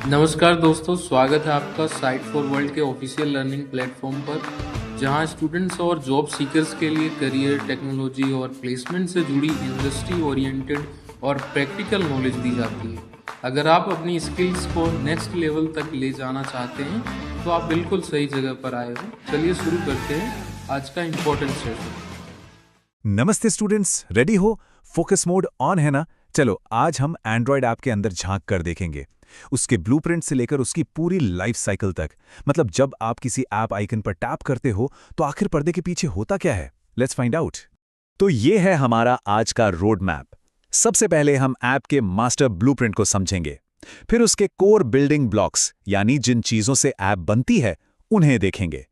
नमस्कार दोस्तों, स्वागत है आपका साइट फॉर वर्ल्ड के ऑफिशियल लर्निंग प्लेटफॉर्म पर, जहां स्टूडेंट्स और जॉब सीकर्स के लिए करियर, टेक्नोलॉजी और प्लेसमेंट से जुड़ी इंडस्ट्री ओरिएंटेड और प्रैक्टिकल नॉलेज दी जाती है। अगर आप अपनी स्किल्स को नेक्स्ट लेवल तक ले जाना चाहते हैं, तो आप बिल्कुल सही जगह पर आए हो। चलिए शुरू करते हैं आज का इम्पोर्टेंट सेशन। नमस्ते स्टूडेंट्स, रेडी हो? फोकस मोड ऑन है ना? चलो आज हम एंड्रॉयड ऐप के अंदर झांक कर देखेंगे, उसके ब्लूप्रिंट से लेकर उसकी पूरी लाइफ साइकिल तक। मतलब जब आप किसी ऐप आइकन पर टैप करते हो तो आखिर पर्दे के पीछे होता क्या है। Let's find out. तो ये है हमारा आज का रोड मैप। सबसे पहले हम ऐप के मास्टर ब्लूप्रिंट को समझेंगे, फिर उसके कोर बिल्डिंग ब्लॉक्स यानी जिन चीजों से ऐप बनती है उन्हें देखेंगे।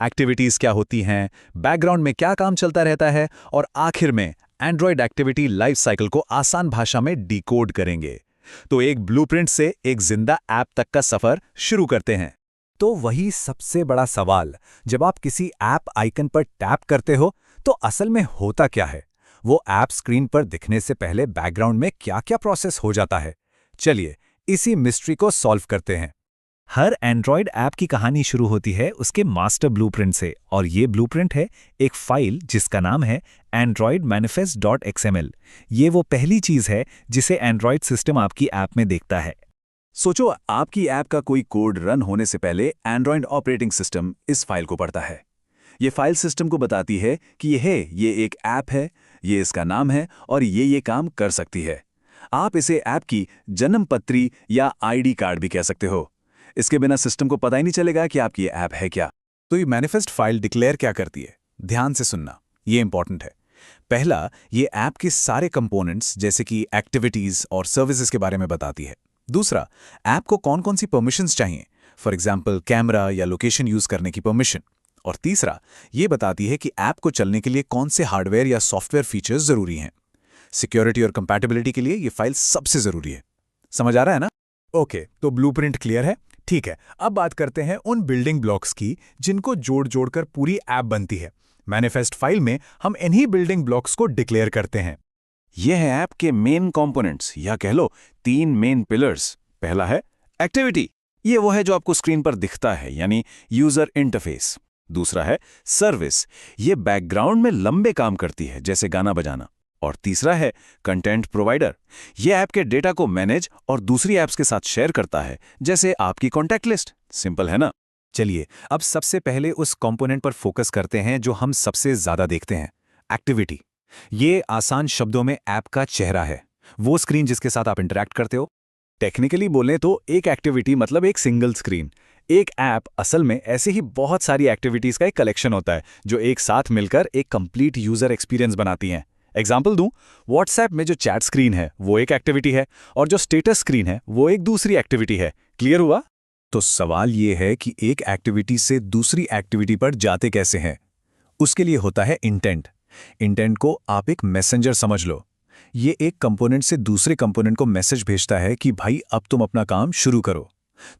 एक्टिविटीज क्या होती हैं, बैकग्राउंड में क्या काम चलता रहता है, और आखिर में एंड्रॉयड एक्टिविटी लाइफ साइकिल को आसान भाषा में डिकोड करेंगे। तो एक ब्लूप्रिंट से एक जिंदा ऐप तक का सफर शुरू करते हैं। तो वही सबसे बड़ा सवाल, जब आप किसी ऐप आइकन पर टैप करते हो तो असल में होता क्या है? वो ऐप स्क्रीन पर दिखने से पहले बैकग्राउंड में क्या-क्या प्रोसेस हो जाता है? चलिए इसी मिस्ट्री को सॉल्व करते हैं। हर एंड्रॉयड ऐप की कहानी शुरू होती है उसके मास्टर ब्लूप्रिंट से, और ये ब्लूप्रिंट है एक फाइल जिसका नाम है Android Manifest.xml। ये वो पहली चीज है जिसे एंड्रॉयड सिस्टम आपकी ऐप में देखता है। सोचो, आपकी ऐप का कोई कोड रन होने से पहले एंड्रॉयड ऑपरेटिंग सिस्टम इस फाइल को पढ़ता है। ये फाइल सिस्टम को बताती है कि ये एक ऐप है, ये इसका नाम है और ये काम कर सकती है। आप इसे ऐप की जन्म पत्री या ID कार्ड भी कह सकते हो। इसके बिना सिस्टम को पता ही नहीं चलेगा कि आपकी ये ऐप है क्या। तो ये मैनिफेस्ट फाइल डिक्लेयर क्या करती है? ध्यान से सुनना, ये इंपॉर्टेंट है। पहला, ये ऐप के सारे कंपोनेंट्स जैसे कि एक्टिविटीज और सर्विसेज के बारे में बताती है। दूसरा, ऐप को कौन कौन सी परमिशंस चाहिए, फॉर एग्जाम्पल कैमरा या लोकेशन यूज करने की परमिशन। और तीसरा, ये बताती है कि ऐप को चलने के लिए कौन से हार्डवेयर या सॉफ्टवेयर फीचर्स जरूरी हैं। सिक्योरिटी और कंपैटिबिलिटी के लिए ये फाइल सबसे जरूरी है। समझ आ रहा है ना? ओके, तो ब्लूप्रिंट क्लियर है। ठीक है, अब बात करते हैं उन बिल्डिंग ब्लॉक्स की जिनको जोड़ जोड़कर पूरी ऐप बनती है। मैनिफेस्ट फाइल में हम इन्हीं बिल्डिंग ब्लॉक्स को डिक्लेयर करते हैं। यह है ऐप के मेन कंपोनेंट्स, या कह लो 3 मेन पिलर्स। पहला है एक्टिविटी, ये वो है जो आपको स्क्रीन पर दिखता है, यानी यूजर इंटरफेस। दूसरा है सर्विस, ये बैकग्राउंड में लंबे काम करती है जैसे गाना बजाना। और तीसरा है कंटेंट प्रोवाइडर, ये ऐप के डेटा को मैनेज और दूसरी ऐप्स के साथ शेयर करता है, जैसे आपकी कॉन्टैक्ट लिस्ट। सिंपल है ना? चलिए अब सबसे पहले उस कंपोनेंट पर फोकस करते हैं जो हम सबसे ज्यादा देखते हैं, एक्टिविटी। ये आसान शब्दों में ऐप का चेहरा है, वो स्क्रीन जिसके साथ आप इंटरैक्ट करते हो। टेक्निकली बोलें तो एक एक्टिविटी मतलब एक सिंगल स्क्रीन। एक ऐप असल में ऐसे ही बहुत सारी एक्टिविटीज का एक कलेक्शन होता है जो एक साथ मिलकर एक कंप्लीट यूजर एक्सपीरियंस बनाती हैं। एग्जाम्पल दूं, व्हाट्सएप में जो चैट स्क्रीन है वो एक एक्टिविटी है, और जो स्टेटस स्क्रीन है वो एक दूसरी एक्टिविटी है। क्लियर हुआ? तो सवाल ये है कि एक एक्टिविटी से दूसरी एक्टिविटी पर जाते कैसे हैं? उसके लिए होता है इंटेंट। इंटेंट को आप एक मैसेंजर समझ लो। ये एक कंपोनेंट से दूसरे कंपोनेंट को मैसेज भेजता है कि भाई अब तुम अपना काम शुरू करो।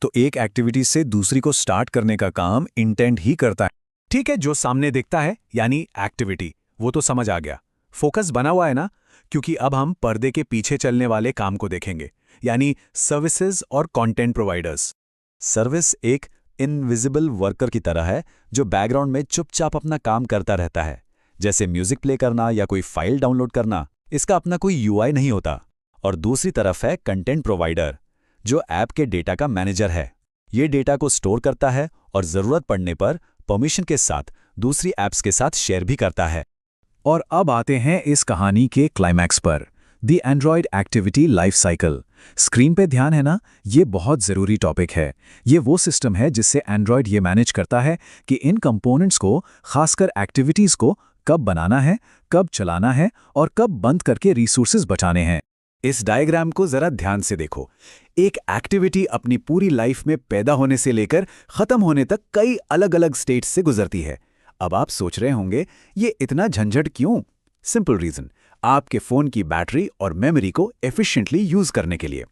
तो एक एक्टिविटी से दूसरी को स्टार्ट करने का काम इंटेंट ही करता है। ठीक है, जो सामने दिखता है यानी एक्टिविटी, वो तो समझ आ गया। फोकस बना हुआ है ना? क्योंकि अब हम पर्दे के पीछे चलने वाले काम को देखेंगे, यानी सर्विसेज और कंटेंट प्रोवाइडर्स। सर्विस एक इनविजिबल वर्कर की तरह है जो बैकग्राउंड में चुपचाप अपना काम करता रहता है, जैसे म्यूजिक प्ले करना या कोई फाइल डाउनलोड करना। इसका अपना कोई यूआई नहीं होता। और दूसरी तरफ है कंटेंट प्रोवाइडर, जो ऐप के डेटा का मैनेजर है। ये डेटा को स्टोर करता है और जरूरत पड़ने पर परमिशन के साथ दूसरी ऐप्स के साथ शेयर भी करता है। और अब आते हैं इस कहानी के क्लाइमैक्स पर, the Android activity life cycle. Screen पे ध्यान है ना? ये बहुत ज़रूरी टॉपिक है। ये वो सिस्टम है जिससे एंड्रॉयड ये मैनेज करता है कि इन कंपोनेंट्स को, खासकर एक्टिविटीज़ को, कब बनाना है, कब चलाना है और कब बंद करके रिसोर्सेज बचाने हैं। इस डायग्राम को ज़रा ध्यान से देखो। एक एक्टिविटी अपनी पूरी लाइफ में पैदा होने से लेकर ख़त्म होने तक कई अलग अलग स्टेट्स से गुजरती है। अब आप सोच रहे होंगे ये इतना झंझट क्यों? सिंपल रीजन, आपके फोन की बैटरी और मेमोरी को एफिशिएंटली यूज करने के लिए।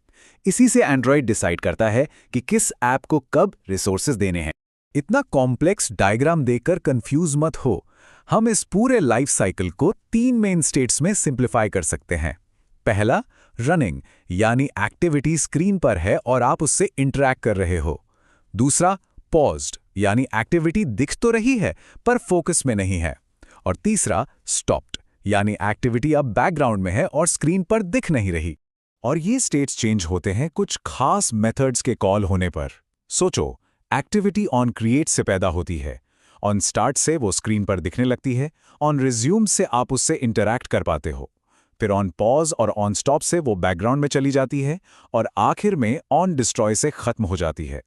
इसी से एंड्रॉयड डिसाइड करता है कि किस ऐप को कब रिसोर्सेज देने हैं। इतना कॉम्प्लेक्स डायग्राम देखकर कंफ्यूज मत हो। हम इस पूरे लाइफ साइकिल को 3 मेन स्टेट्स में सिंप्लीफाई कर सकते हैं। पहला, रनिंग यानी एक्टिविटी स्क्रीन पर है और आप उससे इंटरैक्ट कर रहे हो। दूसरा पॉज्ड यानी एक्टिविटी दिख तो रही है पर फोकस में नहीं है। और तीसरा स्टॉप्ड यानी एक्टिविटी अब बैकग्राउंड में है और स्क्रीन पर दिख नहीं रही। और ये स्टेट्स चेंज होते हैं कुछ खास मेथड्स के कॉल होने पर। सोचो, एक्टिविटी ऑन क्रिएट से पैदा होती है, ऑन स्टार्ट से वो स्क्रीन पर दिखने लगती है, ऑन रिज्यूम से आप उससे इंटरैक्ट कर पाते हो, फिर ऑन पॉज और ऑन स्टॉप से वो बैकग्राउंड में चली जाती है और आखिर में ऑन डिस्ट्रॉय से खत्म हो जाती है।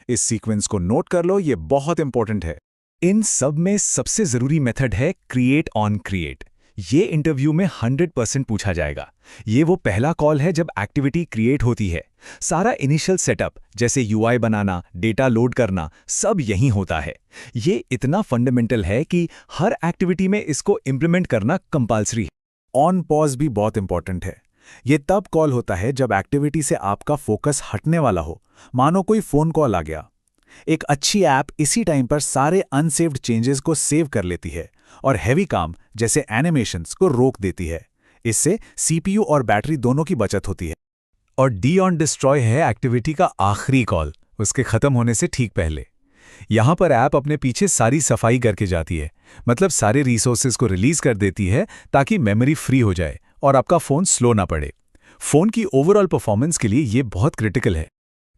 इस सीक्वेंस को नोट कर लो, ये बहुत इंपॉर्टेंट है। इन सब में सबसे जरूरी मेथड है क्रिएट ऑन क्रिएट। ये इंटरव्यू में 100% पूछा जाएगा। ये वो पहला कॉल है जब एक्टिविटी क्रिएट होती है। सारा इनिशियल सेटअप जैसे यूआई बनाना, डेटा लोड करना, सब यहीं होता है। ये इतना फंडामेंटल है कि हर एक्टिविटी में इसको इंप्लीमेंट करना कंपल्सरी है। ऑन पॉज भी बहुत इंपॉर्टेंट है। ये तब कॉल होता है जब एक्टिविटी से आपका फोकस हटने वाला हो, मानो कोई फोन कॉल आ गया। एक अच्छी ऐप इसी टाइम पर सारे अनसेव्ड चेंजेस को सेव कर लेती है और हैवी काम जैसे एनिमेशंस को रोक देती है। इससे सीपीयू और बैटरी दोनों की बचत होती है। और डी ऑन डिस्ट्रॉय है एक्टिविटी का आखिरी कॉल, उसके खत्म होने से ठीक पहले। यहां पर ऐप अपने पीछे सारी सफाई करके जाती है, मतलब सारे रिसोर्सेज को रिलीज कर देती है ताकि मेमोरी फ्री हो जाए और आपका फोन स्लो ना पड़े। फोन की ओवरऑल परफॉर्मेंस के लिए ये बहुत क्रिटिकल है।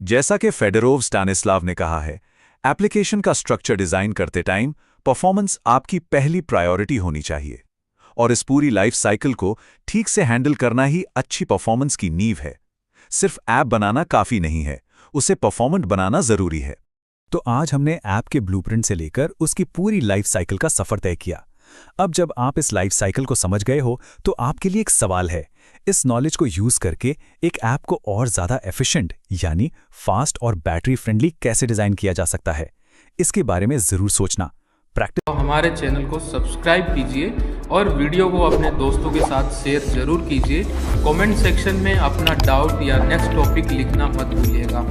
जैसा कि फेडोरोव स्टैनिस्लाव ने कहा है, एप्लीकेशन का स्ट्रक्चर डिजाइन करते टाइम परफॉर्मेंस आपकी पहली प्रायोरिटी होनी चाहिए। और इस पूरी लाइफ साइकिल को ठीक से हैंडल करना ही अच्छी परफॉर्मेंस की नींव है। सिर्फ ऐप बनाना काफी नहीं है, उसे परफॉर्मेंट बनाना जरूरी है। तो आज हमने ऐप के ब्लूप्रिंट से लेकर उसकी पूरी लाइफ साइकिल का सफर तय किया। अब जब आप इस लाइफ साइकिल को समझ गए हो तो आपके लिए एक सवाल है, इस नॉलेज को यूज करके एक ऐप को और ज्यादा एफिशिएंट यानी फास्ट और बैटरी फ्रेंडली कैसे डिजाइन किया जा सकता है। इसके बारे में जरूर सोचना। तो हमारे चैनल को सब्सक्राइब कीजिए और वीडियो को अपने दोस्तों के साथ शेयर जरूर कीजिए। कमेंट सेक्शन में अपना डाउट या नेक्स्ट टॉपिक लिखना मत भूलिएगा।